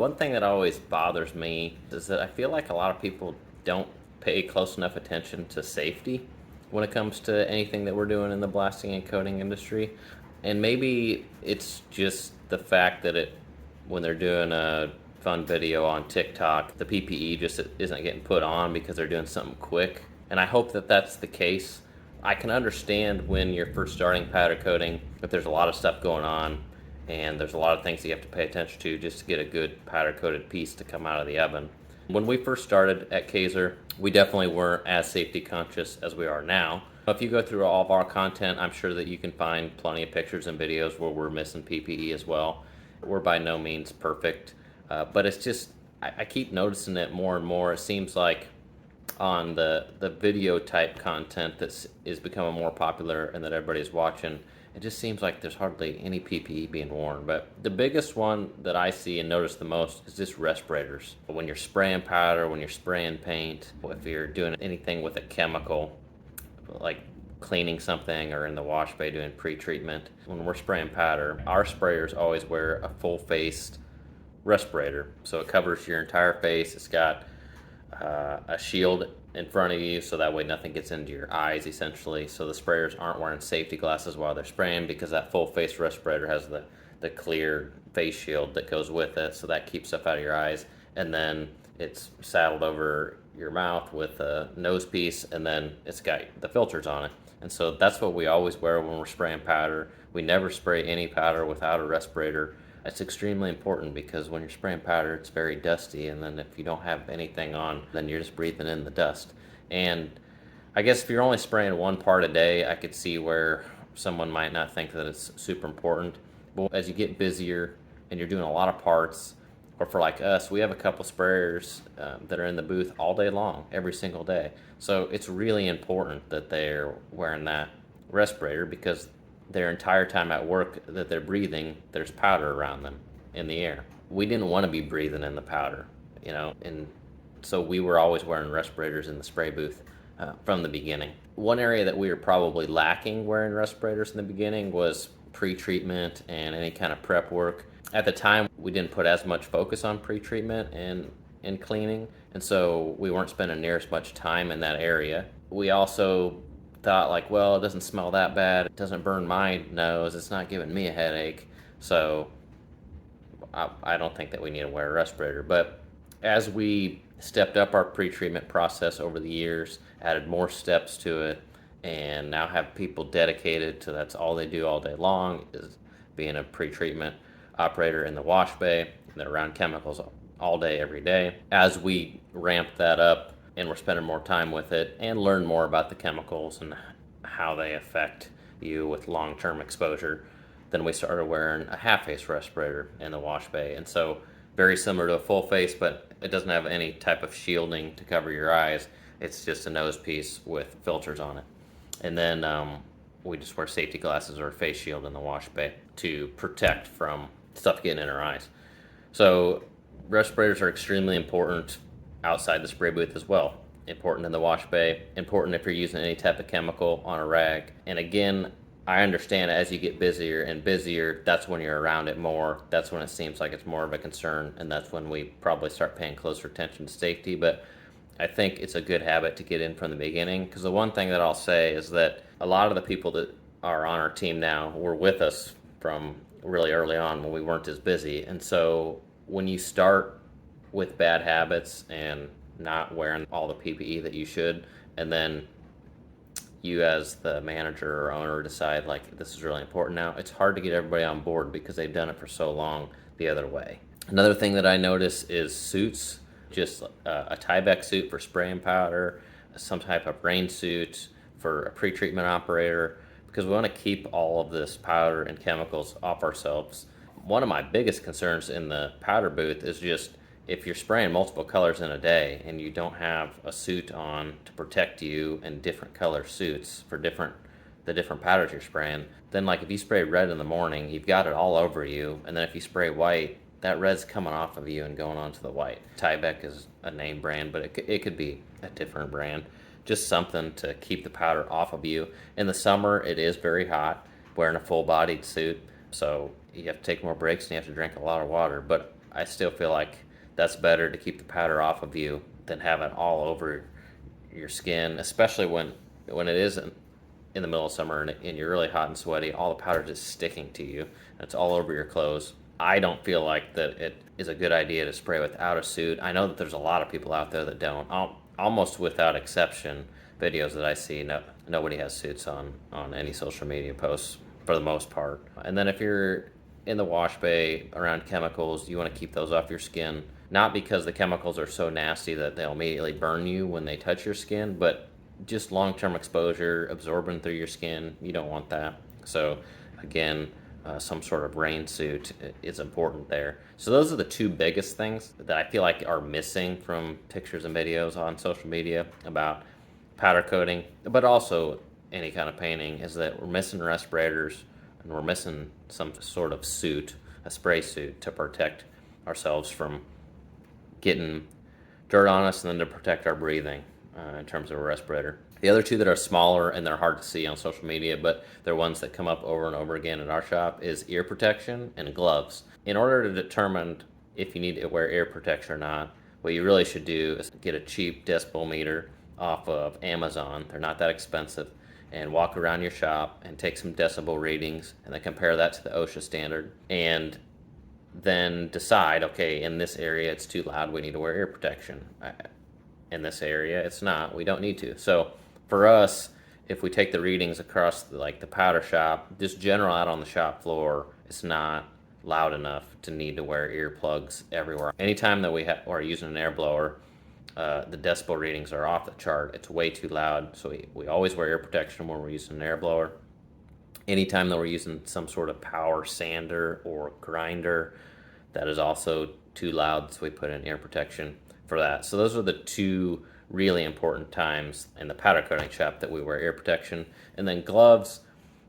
One thing that always bothers me is that I feel like a lot of people don't pay close enough attention to safety when it comes to anything that we're doing in the blasting and coating industry. And maybe it's just the fact that when they're doing a fun video on TikTok, the PPE just isn't getting put on because they're doing something quick. And I hope that that's the case. I can understand when you're first starting powder coating, if there's a lot of stuff going on and there's a lot of things you have to pay attention to just to get a good powder coated piece to come out of the oven. When we first started at Kaiser, we definitely weren't as safety conscious as we are now. If you go through all of our content, I'm sure that you can find plenty of pictures and videos where we're missing PPE as well. We're by no means perfect, but it's just, I keep noticing it more and more. It seems like on the video type content that is becoming more popular and that everybody's watching, it just seems like there's hardly any PPE being worn. But the biggest one that I see and notice the most is just respirators. When you're spraying powder, when you're spraying paint, if you're doing anything with a chemical, like cleaning something or in the wash bay doing pre-treatment, when we're spraying powder, our sprayers always wear a full-faced respirator. So it covers your entire face. It's got a shield in front of you so that way nothing gets into your eyes essentially. So the sprayers aren't wearing safety glasses while they're spraying because that full face respirator has the clear face shield that goes with it, so that keeps stuff out of your eyes. And then it's saddled over your mouth with a nose piece, and then it's got the filters on it. And so that's what we always wear when we're spraying powder. We never spray any powder without a respirator. It's extremely important because when you're spraying powder, it's very dusty, and then if you don't have anything on, then you're just breathing in the dust. And I guess if you're only spraying one part a day, I could see where someone might not think that it's super important. But as you get busier and you're doing a lot of parts, or for like us, we have a couple sprayers that are in the booth all day long, every single day. So it's really important that they're wearing that respirator because their entire time at work that they're breathing, there's powder around them in the air. We didn't want to be breathing in the powder, and so we were always wearing respirators in the spray booth from the beginning. One area that we were probably lacking wearing respirators in the beginning was pre-treatment and any kind of prep work. At the time, we didn't put as much focus on pre-treatment and cleaning, and so we weren't spending near as much time in that area. We also thought like, well, it doesn't smell that bad. It doesn't burn my nose. It's not giving me a headache. So I don't think that we need to wear a respirator. But as we stepped up our pre-treatment process over the years, added more steps to it, and now have people dedicated to that's all they do all day long is being a pre-treatment operator in the wash bay. And they're around chemicals all day, every day. As we ramped that up, and we're spending more time with it and learn more about the chemicals and how they affect you with long-term exposure, then we started wearing a half-face respirator in the wash bay. And so very similar to a full face, but it doesn't have any type of shielding to cover your eyes. It's just a nose piece with filters on it. And then we just wear safety glasses or a face shield in the wash bay to protect from stuff getting in our eyes. So respirators are extremely important outside the spray booth as well. Important in the wash bay, important if you're using any type of chemical on a rag. And again, I understand as you get busier and busier, that's when you're around it more. That's when it seems like it's more of a concern, and that's when we probably start paying closer attention to safety. But I think it's a good habit to get in from the beginning, because the one thing that I'll say is that a lot of the people that are on our team now were with us from really early on when we weren't as busy. And so when you start with bad habits and not wearing all the PPE that you should, and then you as the manager or owner decide like this is really important now, it's hard to get everybody on board because they've done it for so long the other way. Another thing that I notice is suits, just a Tyvek suit for spraying powder, some type of rain suit for a pre-treatment operator, because we want to keep all of this powder and chemicals off ourselves. One of my biggest concerns in the powder booth is just if you're spraying multiple colors in a day and you don't have a suit on to protect you in different color suits for the different powders you're spraying, then like if you spray red in the morning, you've got it all over you, and then if you spray white, that red's coming off of you and going onto the white. Tyvek is a name brand, but it could be a different brand. Just something to keep the powder off of you. In the summer, it is very hot, wearing a full-bodied suit, so you have to take more breaks and you have to drink a lot of water. But I still feel like that's better to keep the powder off of you than have it all over your skin, especially when it isn't in the middle of summer and you're really hot and sweaty. All the powder just sticking to you, and it's all over your clothes. I don't feel like that it is a good idea to spray without a suit. I know that there's a lot of people out there that don't. Almost without exception, videos that I see, nobody has suits on any social media posts for the most part. And then if you're in the wash bay around chemicals, you want to keep those off your skin. Not because the chemicals are so nasty that they'll immediately burn you when they touch your skin, but just long-term exposure, absorbing through your skin, you don't want that. So again, some sort of rain suit is important there. So those are the two biggest things that I feel like are missing from pictures and videos on social media about powder coating, but also any kind of painting, is that we're missing respirators and we're missing some sort of suit, a spray suit, to protect ourselves from getting dirt on us, and then to protect our breathing in terms of a respirator. The other two that are smaller and they're hard to see on social media, but they're ones that come up over and over again in our shop, is ear protection and gloves. In order to determine if you need to wear ear protection or not, what you really should do is get a cheap decibel meter off of Amazon. They're not that expensive. And walk around your shop and take some decibel readings and then compare that to the OSHA standard, and then decide, okay, in this area it's too loud, we need to wear ear protection. In this area it's not, we don't need to. So for us, if we take the readings across the powder shop, just general out on the shop floor, it's not loud enough to need to wear earplugs everywhere. Anytime that we are using an air blower, the decibel readings are off the chart. It's way too loud, so we always wear ear protection when we're using an air blower. Anytime that we're using some sort of power sander or grinder, that is also too loud, so we put in ear protection for that. So those are the two really important times in the powder coating shop that we wear ear protection. And then gloves,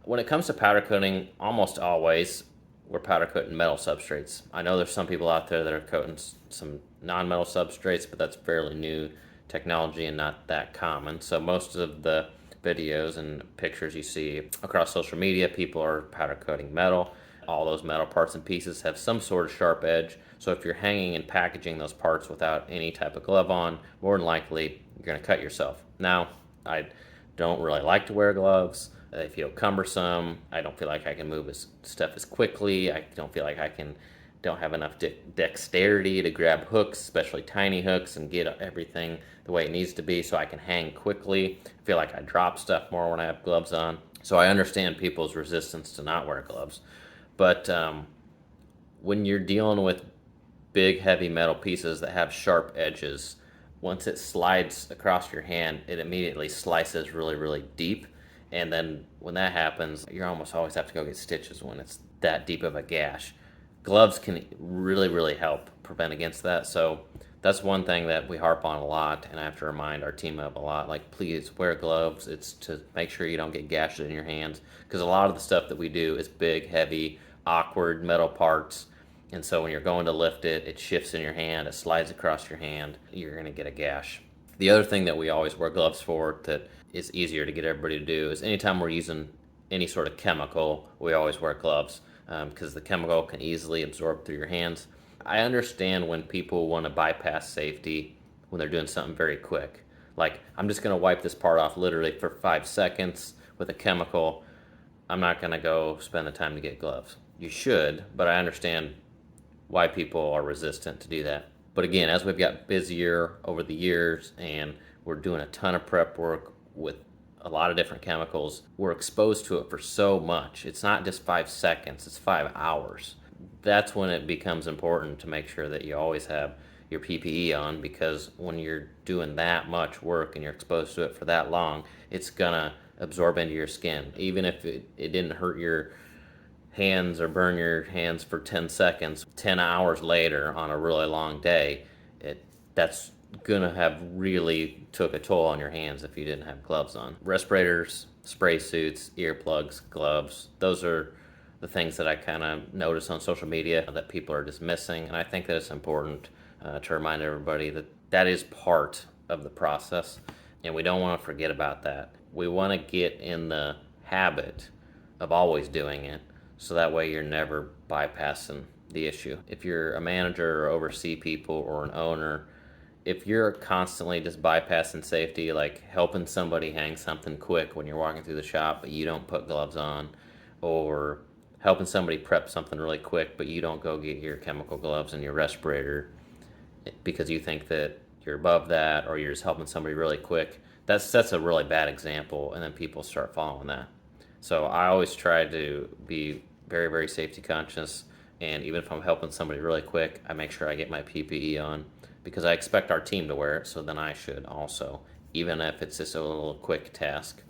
when it comes to powder coating, almost always we're powder coating metal substrates. I know there's some people out there that are coating some non-metal substrates, but that's fairly new technology and not that common. So most of the videos and pictures you see across social media, people are powder coating metal. All those metal parts and pieces have some sort of sharp edge. So if you're hanging and packaging those parts without any type of glove on, more than likely you're going to cut yourself. Now, I don't really like to wear gloves. They feel cumbersome. I don't feel like I can move stuff as quickly. I don't feel like don't have enough dexterity to grab hooks, especially tiny hooks, and get everything the way it needs to be so I can hang quickly. I feel like I drop stuff more when I have gloves on. So I understand people's resistance to not wear gloves. But when you're dealing with big, heavy metal pieces that have sharp edges, once it slides across your hand, it immediately slices really, really deep. And then when that happens, you almost always have to go get stitches when it's that deep of a gash. Gloves can really, really help prevent against that. So that's one thing that we harp on a lot, and I have to remind our team of a lot. Like, please wear gloves. It's to make sure you don't get gashes in your hands, because a lot of the stuff that we do is big, heavy, awkward metal parts. And so when you're going to lift it, it shifts in your hand, it slides across your hand, you're going to get a gash. The other thing that we always wear gloves for that is easier to get everybody to do is anytime we're using any sort of chemical, we always wear gloves, because the chemical can easily absorb through your hands. I understand when people want to bypass safety when they're doing something very quick. Like, I'm just going to wipe this part off literally for 5 seconds with a chemical. I'm not going to go spend the time to get gloves. You should, but I understand why people are resistant to do that. But again, as we've got busier over the years and we're doing a ton of prep work with a lot of different chemicals, we're exposed to it for so much. It's not just 5 seconds, it's 5 hours. That's when it becomes important to make sure that you always have your PPE on, because when you're doing that much work and you're exposed to it for that long, it's gonna absorb into your skin. Even if it didn't hurt your hands or burn your hands for 10 seconds, 10 hours later on a really long day, that's gonna have really took a toll on your hands if you didn't have gloves on. Respirators, spray suits, earplugs, gloves, those are the things that I kind of notice on social media that people are just missing, and I think that it's important to remind everybody that that is part of the process, and we don't want to forget about that. We want to get in the habit of always doing it, so that way you're never bypassing the issue. If you're a manager or oversee people or an owner, if you're constantly just bypassing safety, like helping somebody hang something quick when you're walking through the shop, but you don't put gloves on, or helping somebody prep something really quick, but you don't go get your chemical gloves and your respirator because you think that you're above that, or you're just helping somebody really quick, that's a really bad example, and then people start following that. So I always try to be very, very safety conscious, and even if I'm helping somebody really quick, I make sure I get my PPE on because I expect our team to wear it, so then I should also, even if it's just a little quick task.